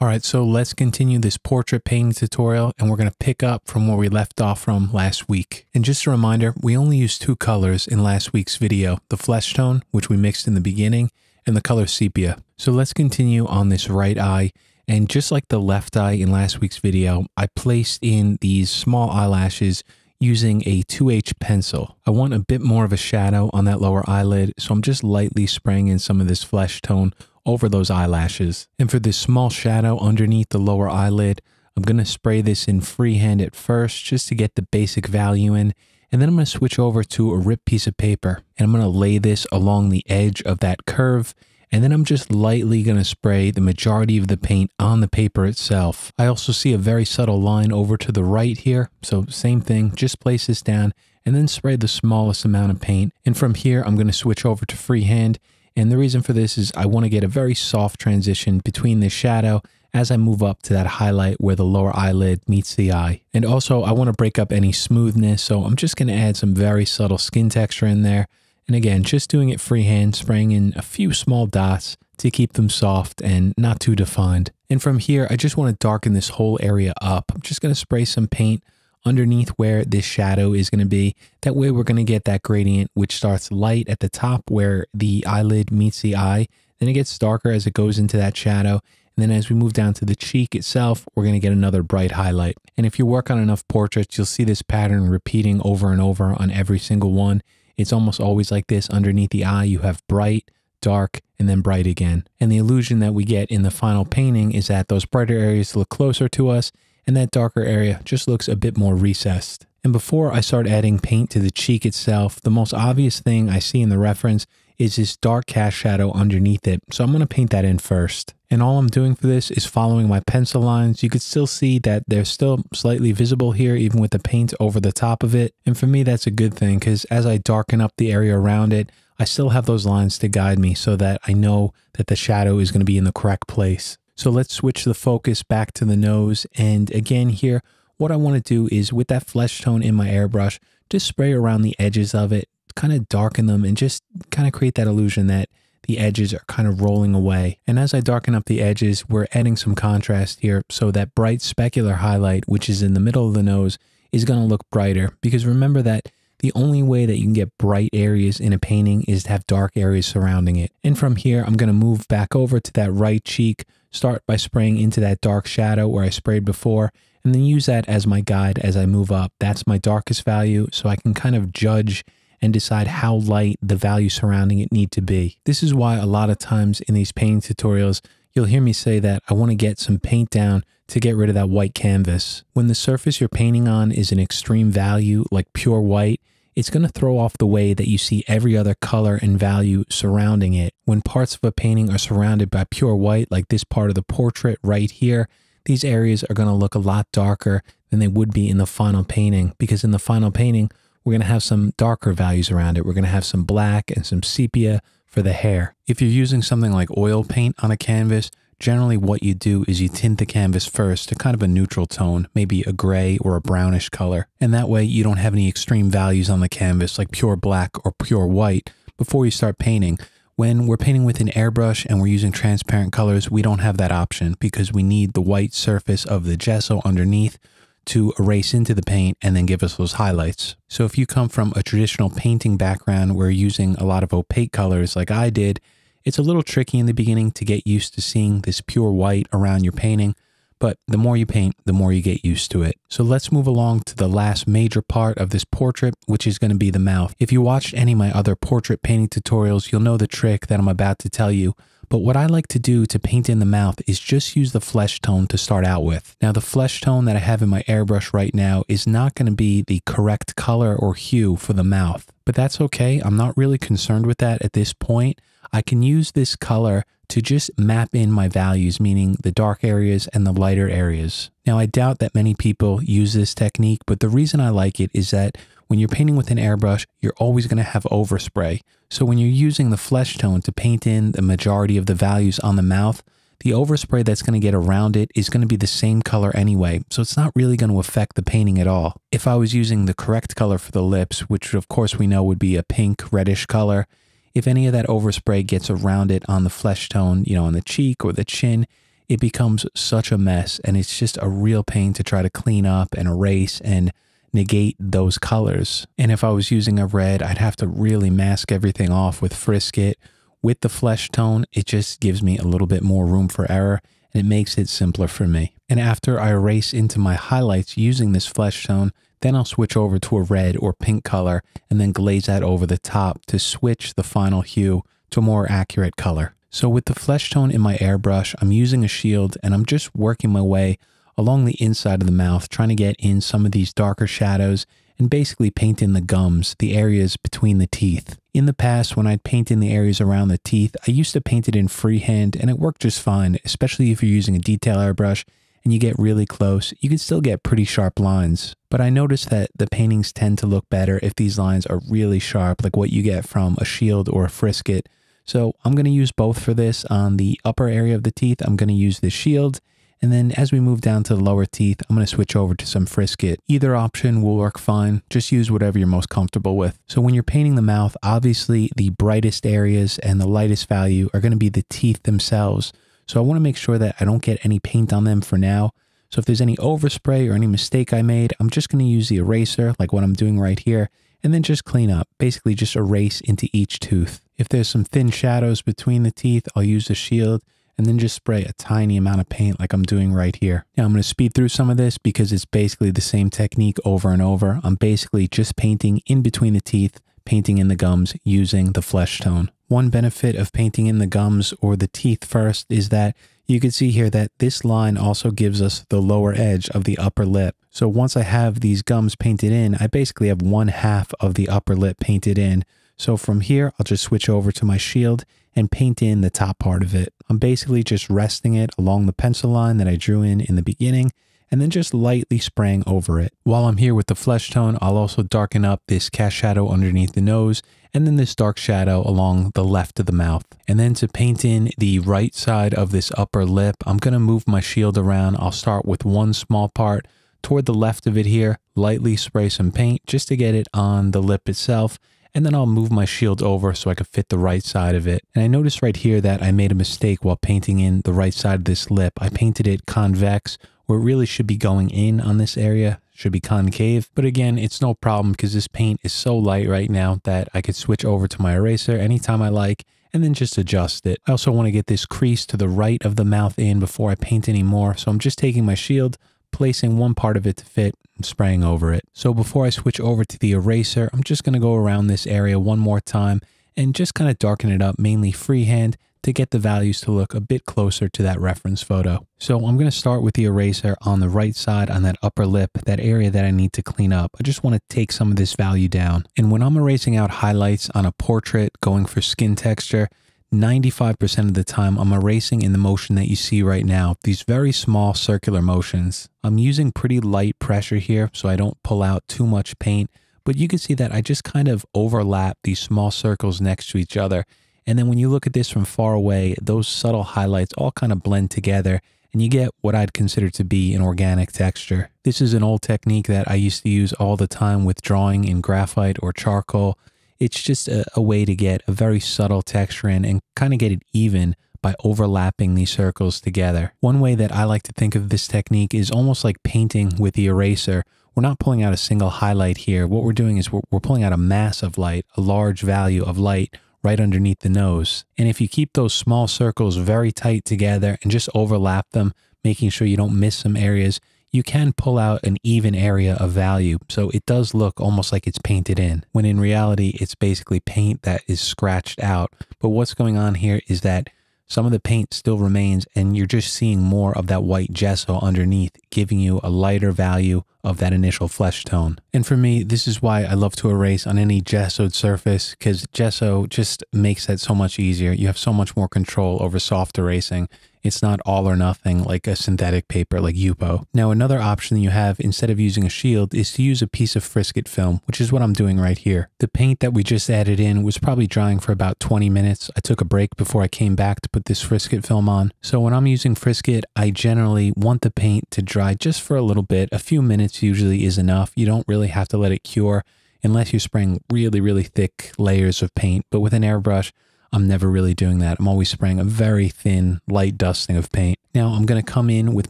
Alright, so let's continue this portrait painting tutorial and we're going to pick up from where we left off from last week. And just a reminder, we only used two colors in last week's video, the flesh tone, which we mixed in the beginning, and the color sepia. So let's continue on this right eye. And just like the left eye in last week's video, I placed in these small eyelashes using a 2H pencil. I want a bit more of a shadow on that lower eyelid, so I'm just lightly spraying in some of this flesh tone over those eyelashes. And for this small shadow underneath the lower eyelid, I'm going to spray this in freehand at first just to get the basic value in. And then I'm going to switch over to a ripped piece of paper and I'm going to lay this along the edge of that curve. And then I'm just lightly going to spray the majority of the paint on the paper itself. I also see a very subtle line over to the right here. So same thing, just place this down and then spray the smallest amount of paint. And from here, I'm going to switch over to freehand. And the reason for this is I want to get a very soft transition between the shadow as I move up to that highlight where the lower eyelid meets the eye. And also I want to break up any smoothness. So I'm just going to add some very subtle skin texture in there. And again, just doing it freehand, spraying in a few small dots to keep them soft and not too defined. And from here, I just want to darken this whole area up. I'm just going to spray some paint underneath where this shadow is going to be. That way we're going to get that gradient which starts light at the top where the eyelid meets the eye. Then it gets darker as it goes into that shadow. And then as we move down to the cheek itself, we're going to get another bright highlight. And if you work on enough portraits, you'll see this pattern repeating over and over on every single one. It's almost always like this. Underneath the eye, you have bright, dark, and then bright again. And the illusion that we get in the final painting is that those brighter areas look closer to us and that darker area just looks a bit more recessed. And before I start adding paint to the cheek itself, the most obvious thing I see in the reference is this dark cast shadow underneath it. So I'm going to paint that in first. And all I'm doing for this is following my pencil lines. You could still see that they're still slightly visible here, even with the paint over the top of it. And for me, that's a good thing because as I darken up the area around it, I still have those lines to guide me so that I know that the shadow is going to be in the correct place. So let's switch the focus back to the nose. And again here, what I want to do is with that flesh tone in my airbrush, just spray around the edges of it, kind of darken them and just kind of create that illusion that the edges are kind of rolling away. And as I darken up the edges, we're adding some contrast here. So that bright specular highlight, which is in the middle of the nose, is going to look brighter because remember that the only way that you can get bright areas in a painting is to have dark areas surrounding it. And from here, I'm going to move back over to that right cheek, start by spraying into that dark shadow where I sprayed before, and then use that as my guide as I move up. That's my darkest value, so I can kind of judge and decide how light the value surrounding it need to be. This is why a lot of times in these painting tutorials, you'll hear me say that I want to get some paint down to get rid of that white canvas. When the surface you're painting on is an extreme value, like pure white, it's going to throw off the way that you see every other color and value surrounding it. When parts of a painting are surrounded by pure white, like this part of the portrait right here, these areas are going to look a lot darker than they would be in the final painting, because in the final painting, we're going to have some darker values around it. We're going to have some black and some sepia for the hair. If you're using something like oil paint on a canvas, generally what you do is you tint the canvas first to kind of a neutral tone, maybe a gray or a brownish color. And that way you don't have any extreme values on the canvas like pure black or pure white before you start painting. When we're painting with an airbrush and we're using transparent colors, we don't have that option because we need the white surface of the gesso underneath to erase into the paint and then give us those highlights. So if you come from a traditional painting background where you're using a lot of opaque colors like I did, it's a little tricky in the beginning to get used to seeing this pure white around your painting, but the more you paint, the more you get used to it. So let's move along to the last major part of this portrait, which is going to be the mouth. If you watched any of my other portrait painting tutorials, you'll know the trick that I'm about to tell you. But what I like to do to paint in the mouth is just use the flesh tone to start out with. Now, the flesh tone that I have in my airbrush right now is not going to be the correct color or hue for the mouth, but that's okay. I'm not really concerned with that at this point. I can use this color to just map in my values, meaning the dark areas and the lighter areas. Now, I doubt that many people use this technique, but the reason I like it is that when you're painting with an airbrush, you're always going to have overspray. So when you're using the flesh tone to paint in the majority of the values on the mouth, the overspray that's going to get around it is going to be the same color anyway, so it's not really going to affect the painting at all. If I was using the correct color for the lips, which of course we know would be a pink reddish color, if any of that overspray gets around it on the flesh tone, you know, on the cheek or the chin, it becomes such a mess, and it's just a real pain to try to clean up and erase and negate those colors. And if I was using a red, I'd have to really mask everything off with Frisket. With the flesh tone, it just gives me a little bit more room for error, and it makes it simpler for me. And after I erase into my highlights using this flesh tone, then I'll switch over to a red or pink color and then glaze that over the top to switch the final hue to a more accurate color. So with the flesh tone in my airbrush, I'm using a shield and I'm just working my way along the inside of the mouth, trying to get in some of these darker shadows and basically paint in the gums, the areas between the teeth. In the past, when I'd paint in the areas around the teeth, I used to paint it in freehand and it worked just fine, especially if you're using a detail airbrush and you get really close, you can still get pretty sharp lines. But I noticed that the paintings tend to look better if these lines are really sharp, like what you get from a shield or a Frisket. So I'm going to use both for this. On the upper area of the teeth, I'm going to use the shield. And then as we move down to the lower teeth, I'm going to switch over to some Frisket. Either option will work fine. Just use whatever you're most comfortable with. So when you're painting the mouth, obviously the brightest areas and the lightest value are going to be the teeth themselves. So I want to make sure that I don't get any paint on them for now. So if there's any overspray or any mistake I made, I'm just going to use the eraser like what I'm doing right here, and then just clean up. Basically just erase into each tooth. If there's some thin shadows between the teeth, I'll use the shield and then just spray a tiny amount of paint like I'm doing right here. Now I'm going to speed through some of this because it's basically the same technique over and over. I'm basically just painting in between the teeth, painting in the gums using the flesh tone. One benefit of painting in the gums or the teeth first is that you can see here that this line also gives us the lower edge of the upper lip. So once I have these gums painted in, I basically have 1/2 of the upper lip painted in. So from here, I'll just switch over to my shield and paint in the top part of it. I'm basically just resting it along the pencil line that I drew in the beginning, and then just lightly spraying over it. While I'm here with the flesh tone, I'll also darken up this cast shadow underneath the nose, and then this dark shadow along the left of the mouth. And then to paint in the right side of this upper lip, I'm going to move my shield around. I'll start with one small part toward the left of it here, lightly spray some paint just to get it on the lip itself, and then I'll move my shield over so I can fit the right side of it. And I noticed right here that I made a mistake while painting in the right side of this lip. I painted it convex, where it really should be going in on this area, should be concave. But again, it's no problem because this paint is so light right now that I could switch over to my eraser anytime I like and then just adjust it. I also want to get this crease to the right of the mouth in before I paint any more. So I'm just taking my shield, placing one part of it to fit, and spraying over it. So before I switch over to the eraser, I'm just going to go around this area one more time and just kind of darken it up, mainly freehand, to get the values to look a bit closer to that reference photo. So I'm going to start with the eraser on the right side on that upper lip, that area that I need to clean up. I just want to take some of this value down. And when I'm erasing out highlights on a portrait going for skin texture, 95% of the time I'm erasing in the motion that you see right now, these very small circular motions. I'm using pretty light pressure here so I don't pull out too much paint, but you can see that I just kind of overlap these small circles next to each other. And then when you look at this from far away, those subtle highlights all kind of blend together and you get what I'd consider to be an organic texture. This is an old technique that I used to use all the time with drawing in graphite or charcoal. It's just a way to get a very subtle texture in and kind of get it even by overlapping these circles together. One way that I like to think of this technique is almost like painting with the eraser. We're not pulling out a single highlight here. What we're doing is we're pulling out a mass of light, a large value of light right underneath the nose. And if you keep those small circles very tight together and just overlap them, making sure you don't miss some areas, you can pull out an even area of value. So it does look almost like it's painted in, when in reality, it's basically paint that is scratched out. But what's going on here is that some of the paint still remains and you're just seeing more of that white gesso underneath, giving you a lighter value of that initial flesh tone. And for me, this is why I love to erase on any gessoed surface, because gesso just makes that so much easier. You have so much more control over soft erasing. It's not all or nothing like a synthetic paper like Yupo. Now, another option you have instead of using a shield is to use a piece of Frisket film, which is what I'm doing right here. The paint that we just added in was probably drying for about 20 minutes. I took a break before I came back to put this Frisket film on. So when I'm using Frisket, I generally want the paint to dry just for a little bit. A few minutes usually is enough. You don't really have to let it cure unless you're spraying really, really thick layers of paint. But with an airbrush, I'm never really doing that. I'm always spraying a very thin, light dusting of paint. Now I'm going to come in with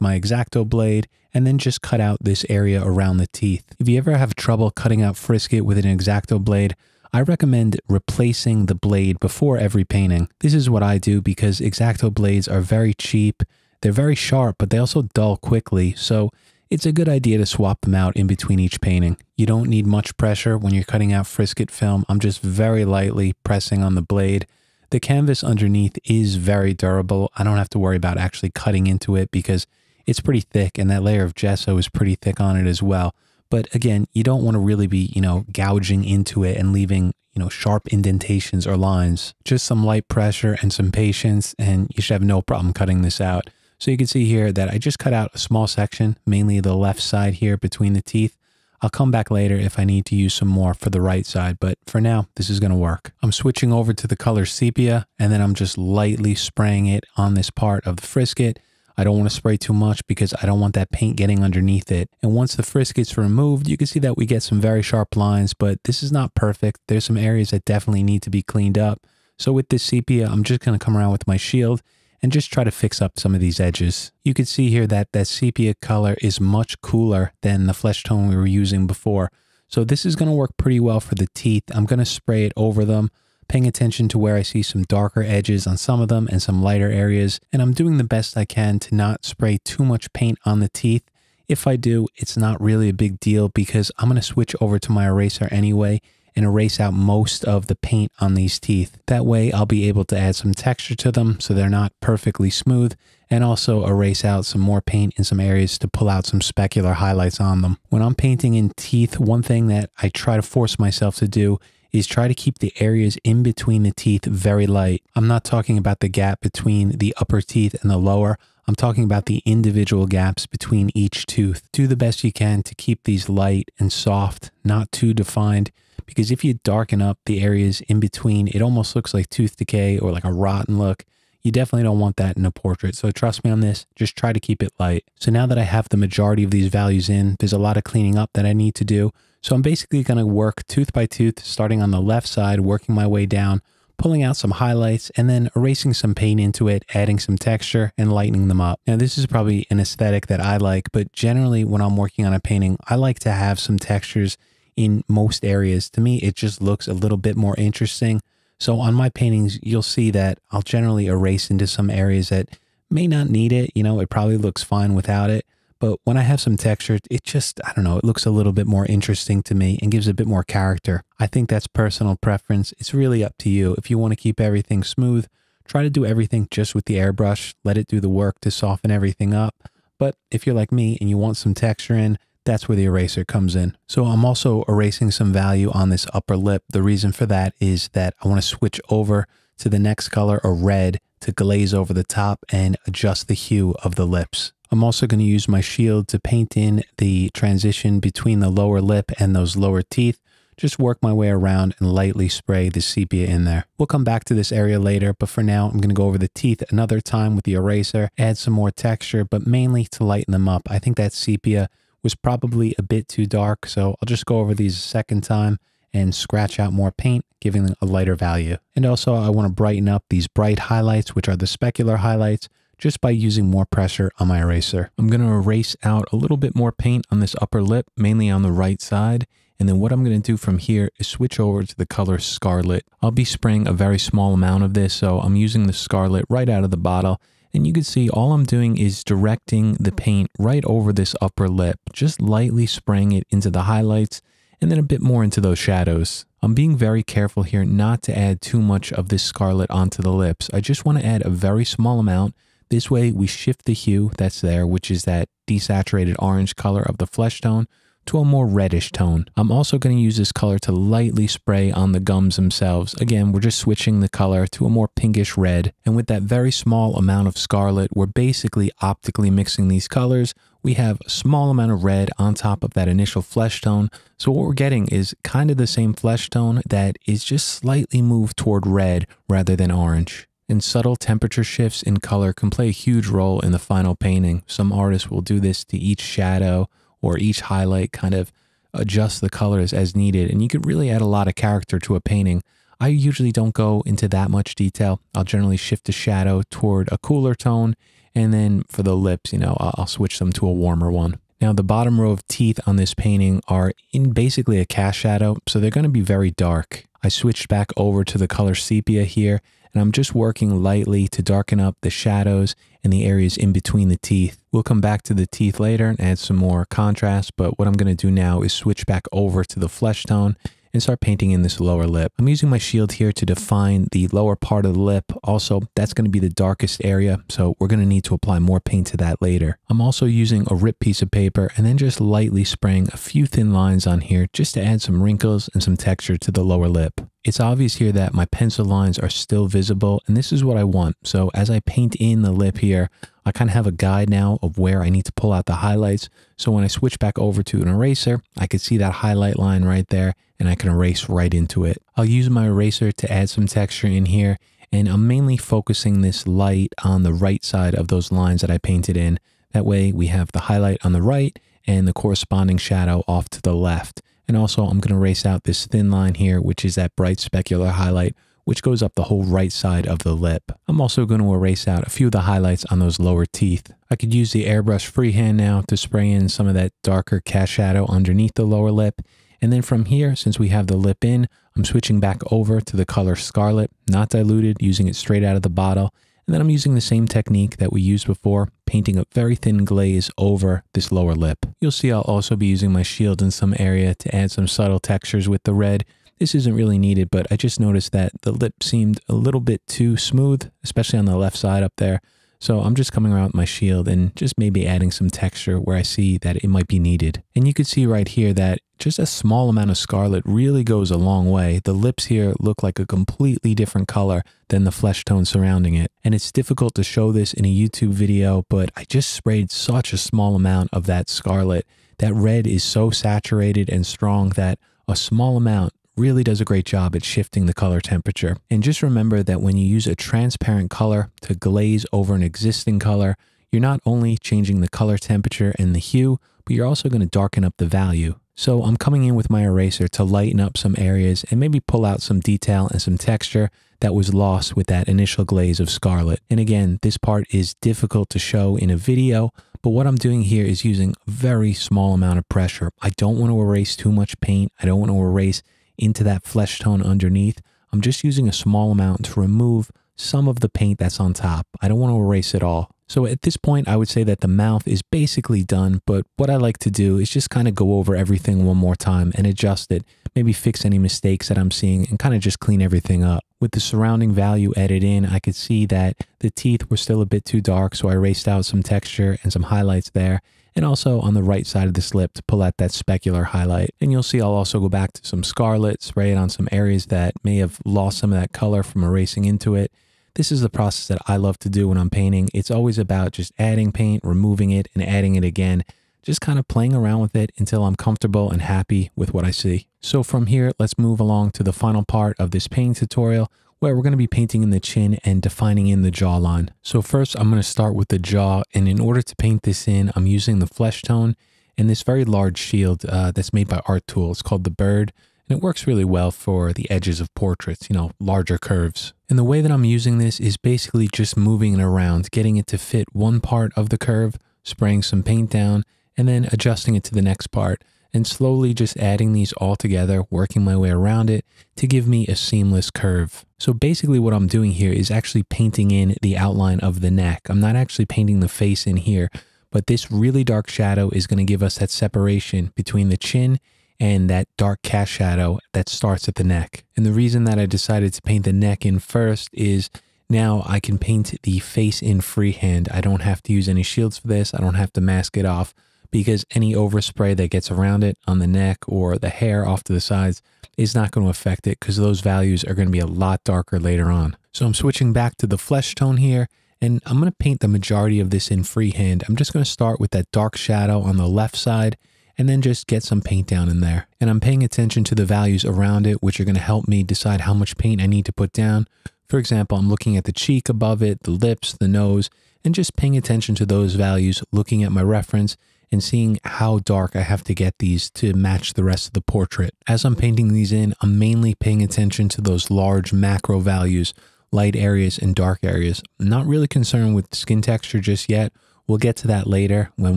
my X-Acto blade and then just cut out this area around the teeth. If you ever have trouble cutting out frisket with an X-Acto blade, I recommend replacing the blade before every painting. This is what I do because X-Acto blades are very cheap. They're very sharp, but they also dull quickly. So it's a good idea to swap them out in between each painting. You don't need much pressure when you're cutting out frisket film. I'm just very lightly pressing on the blade. The canvas underneath is very durable. I don't have to worry about actually cutting into it because it's pretty thick and that layer of gesso is pretty thick on it as well. But again, you don't want to really be, gouging into it and leaving, sharp indentations or lines. Just some light pressure and some patience and you should have no problem cutting this out. So you can see here that I just cut out a small section, mainly the left side here between the teeth. I'll come back later if I need to use some more for the right side, but for now, this is going to work. I'm switching over to the color sepia, and then I'm just lightly spraying it on this part of the frisket. I don't want to spray too much because I don't want that paint getting underneath it. And once the frisket's removed, you can see that we get some very sharp lines, but this is not perfect. There's some areas that definitely need to be cleaned up. So with this sepia, I'm just going to come around with my shield and just try to fix up some of these edges. You can see here that that sepia color is much cooler than the flesh tone we were using before. So this is going to work pretty well for the teeth. I'm going to spray it over them, paying attention to where I see some darker edges on some of them and some lighter areas. And I'm doing the best I can to not spray too much paint on the teeth. If I do, it's not really a big deal because I'm going to switch over to my eraser anyway and erase out most of the paint on these teeth. That way I'll be able to add some texture to them so they're not perfectly smooth, and also erase out some more paint in some areas to pull out some specular highlights on them. When I'm painting in teeth, one thing that I try to force myself to do is try to keep the areas in between the teeth very light. I'm not talking about the gap between the upper teeth and the lower. I'm talking about the individual gaps between each tooth. Do the best you can to keep these light and soft, not too defined, because if you darken up the areas in between, it almost looks like tooth decay or like a rotten look. You definitely don't want that in a portrait. So trust me on this, just try to keep it light. So now that I have the majority of these values in, there's a lot of cleaning up that I need to do. So I'm basically going to work tooth by tooth, starting on the left side, working my way down, pulling out some highlights, and then erasing some paint into it, adding some texture and lightening them up. Now this is probably an aesthetic that I like, but generally when I'm working on a painting, I like to have some textures in most areas. To me, it just looks a little bit more interesting. So on my paintings, you'll see that I'll generally erase into some areas that may not need it. It probably looks fine without it. But when I have some texture, it just, I don't know, it looks a little bit more interesting to me and gives a bit more character. I think that's personal preference. It's really up to you. If you want to keep everything smooth, try to do everything just with the airbrush. Let it do the work to soften everything up. But if you're like me and you want some texture in, that's where the eraser comes in. So I'm also erasing some value on this upper lip. The reason for that is that I want to switch over to the next color, a red, to glaze over the top and adjust the hue of the lips. I'm also going to use my shield to paint in the transition between the lower lip and those lower teeth. Just work my way around and lightly spray the sepia in there. We'll come back to this area later, but for now, I'm going to go over the teeth another time with the eraser, add some more texture, but mainly to lighten them up. I think that sepia was probably a bit too dark, so I'll just go over these a second time and scratch out more paint, giving them a lighter value. And also, I want to brighten up these bright highlights, which are the specular highlights, just by using more pressure on my eraser. I'm going to erase out a little bit more paint on this upper lip, mainly on the right side. And then what I'm going to do from here is switch over to the color Scarlet. I'll be spraying a very small amount of this, so I'm using the Scarlet right out of the bottle. And you can see all I'm doing is directing the paint right over this upper lip, just lightly spraying it into the highlights and then a bit more into those shadows. I'm being very careful here not to add too much of this Scarlet onto the lips. I just want to add a very small amount. This way we shift the hue that's there, which is that desaturated orange color of the flesh tone, to a more reddish tone. I'm also going to use this color to lightly spray on the gums themselves. Again, we're just switching the color to a more pinkish red. And with that very small amount of Scarlet, we're basically optically mixing these colors. We have a small amount of red on top of that initial flesh tone. So what we're getting is kind of the same flesh tone that is just slightly moved toward red rather than orange. And subtle temperature shifts in color can play a huge role in the final painting. Some artists will do this to each shadow or each highlight, kind of adjust the colors as needed. And you could really add a lot of character to a painting. I usually don't go into that much detail. I'll generally shift the shadow toward a cooler tone. And then for the lips, I'll switch them to a warmer one. Now, the bottom row of teeth on this painting are in basically a cast shadow, so they're going to be very dark. I switched back over to the color sepia here, and I'm just working lightly to darken up the shadows and the areas in between the teeth. We'll come back to the teeth later and add some more contrast, but what I'm going to do now is switch back over to the flesh tone and start painting in this lower lip. I'm using my shield here to define the lower part of the lip. Also, that's going to be the darkest area, so we're going to need to apply more paint to that later. I'm also using a ripped piece of paper and then just lightly spraying a few thin lines on here just to add some wrinkles and some texture to the lower lip. It's obvious here that my pencil lines are still visible, and this is what I want. So as I paint in the lip here, I kind of have a guide now of where I need to pull out the highlights. So when I switch back over to an eraser, I can see that highlight line right there, and I can erase right into it. I'll use my eraser to add some texture in here, and I'm mainly focusing this light on the right side of those lines that I painted in. That way we have the highlight on the right and the corresponding shadow off to the left. And also I'm going to erase out this thin line here, which is that bright specular highlight, which goes up the whole right side of the lip. I'm also going to erase out a few of the highlights on those lower teeth. I could use the airbrush freehand now to spray in some of that darker cast shadow underneath the lower lip. And then from here, since we have the lip in, I'm switching back over to the color Scarlet, not diluted, using it straight out of the bottle. And then I'm using the same technique that we used before, painting a very thin glaze over this lower lip. You'll see I'll also be using my shield in some area to add some subtle textures with the red. This isn't really needed, but I just noticed that the lip seemed a little bit too smooth, especially on the left side up there. So I'm just coming around with my shield and just maybe adding some texture where I see that it might be needed. And you can see right here that just a small amount of Scarlet really goes a long way. The lips here look like a completely different color than the flesh tone surrounding it. And it's difficult to show this in a YouTube video, but I just sprayed such a small amount of that Scarlet. That red is so saturated and strong that a small amount really does a great job at shifting the color temperature. And just remember that when you use a transparent color to glaze over an existing color, you're not only changing the color temperature and the hue, but you're also going to darken up the value. So I'm coming in with my eraser to lighten up some areas and maybe pull out some detail and some texture that was lost with that initial glaze of Scarlet. And again, this part is difficult to show in a video, but what I'm doing here is using a very small amount of pressure. I don't want to erase too much paint. I don't want to erase into that flesh tone underneath. I'm just using a small amount to remove some of the paint that's on top. I don't want to erase it all. So at this point, I would say that the mouth is basically done, but what I like to do is just kind of go over everything one more time and adjust it, maybe fix any mistakes that I'm seeing and kind of just clean everything up. With the surrounding value added in, I could see that the teeth were still a bit too dark, so I erased out some texture and some highlights there. And also on the right side of this lip to pull out that specular highlight. And you'll see I'll also go back to some Scarlet, spray it on some areas that may have lost some of that color from erasing into it. This is the process that I love to do when I'm painting. It's always about just adding paint, removing it, and adding it again. Just kind of playing around with it until I'm comfortable and happy with what I see. So from here, let's move along to the final part of this painting tutorial, where we're going to be painting in the chin and defining in the jawline. So first, I'm going to start with the jaw, and in order to paint this in, I'm using the flesh tone and this very large shield that's made by Art Tool. It's called the Bird, and it works really well for the edges of portraits, larger curves. And the way that I'm using this is basically just moving it around, getting it to fit one part of the curve, spraying some paint down, and then adjusting it to the next part, and slowly just adding these all together, working my way around it to give me a seamless curve. So basically what I'm doing here is actually painting in the outline of the neck. I'm not actually painting the face in here, but this really dark shadow is going to give us that separation between the chin and that dark cast shadow that starts at the neck. And the reason that I decided to paint the neck in first is now I can paint the face in freehand. I don't have to use any shields for this. I don't have to mask it off, because any overspray that gets around it on the neck or the hair off to the sides is not going to affect it, because those values are going to be a lot darker later on. So I'm switching back to the flesh tone here, and I'm going to paint the majority of this in freehand. I'm just going to start with that dark shadow on the left side and then just get some paint down in there. And I'm paying attention to the values around it, which are going to help me decide how much paint I need to put down. For example, I'm looking at the cheek above it, the lips, the nose, and just paying attention to those values, looking at my reference, and seeing how dark I have to get these to match the rest of the portrait. As I'm painting these in, I'm mainly paying attention to those large macro values, light areas and dark areas. I'm not really concerned with skin texture just yet. We'll get to that later when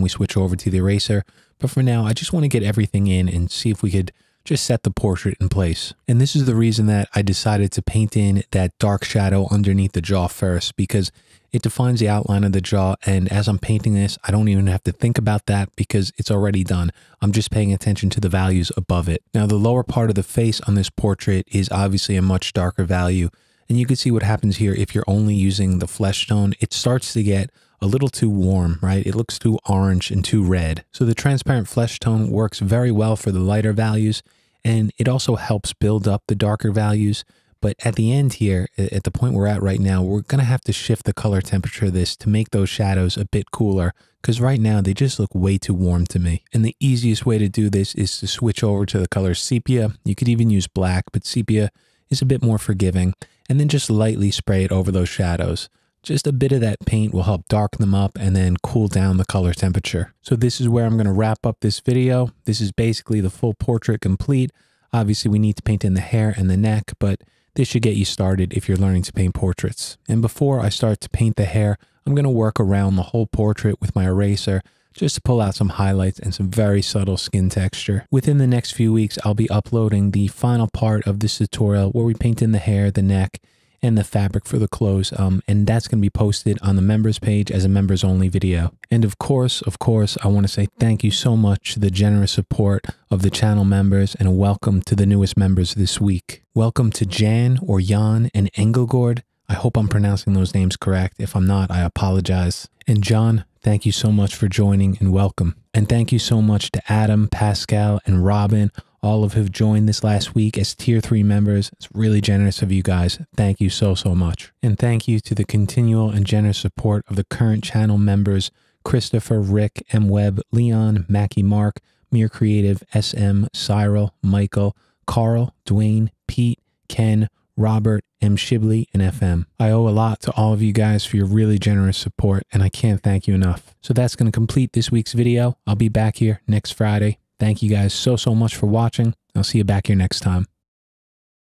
we switch over to the eraser. But for now, I just want to get everything in and see if we could just set the portrait in place. And this is the reason that I decided to paint in that dark shadow underneath the jaw first, because it defines the outline of the jaw. And as I'm painting this, I don't even have to think about that because it's already done. I'm just paying attention to the values above it. Now, the lower part of the face on this portrait is obviously a much darker value. And you can see what happens here if you're only using the flesh tone. It starts to get a little too warm, right? It looks too orange and too red. So the transparent flesh tone works very well for the lighter values, and it also helps build up the darker values. But at the end here, at the point we're at right now, we're going to have to shift the color temperature of this to make those shadows a bit cooler, because right now they just look way too warm to me. And the easiest way to do this is to switch over to the color sepia. You could even use black, but sepia is a bit more forgiving, and then just lightly spray it over those shadows. Just a bit of that paint will help darken them up and then cool down the color temperature. So this is where I'm going to wrap up this video. This is basically the full portrait complete. Obviously, we need to paint in the hair and the neck, but this should get you started if you're learning to paint portraits. And before I start to paint the hair, I'm going to work around the whole portrait with my eraser just to pull out some highlights and some very subtle skin texture. Within the next few weeks, I'll be uploading the final part of this tutorial where we paint in the hair, the neck, and the fabric for the clothes, and that's going to be posted on the members page as a members only video. And of course, I want to say thank you so much to the generous support of the channel members, and a welcome to the newest members this week. Welcome to Jan or Jan and Engelgord. I hope I'm pronouncing those names correct. If I'm not, I apologize. And John, thank you so much for joining and welcome. And thank you so much to Adam, Pascal, and Robin, all of who have joined this last week as tier 3 members. It's really generous of you guys. Thank you so much. And thank you to the continual and generous support of the current channel members, Christopher, Rick, M. Webb, Leon, Mackie Mark, Mere Creative, SM, Cyril, Michael, Carl, Dwayne, Pete, Ken, Robert, M. Shibley, and FM. I owe a lot to all of you guys for your really generous support, and I can't thank you enough. So that's going to complete this week's video. I'll be back here next Friday. Thank you guys so much for watching. I'll see you back here next time.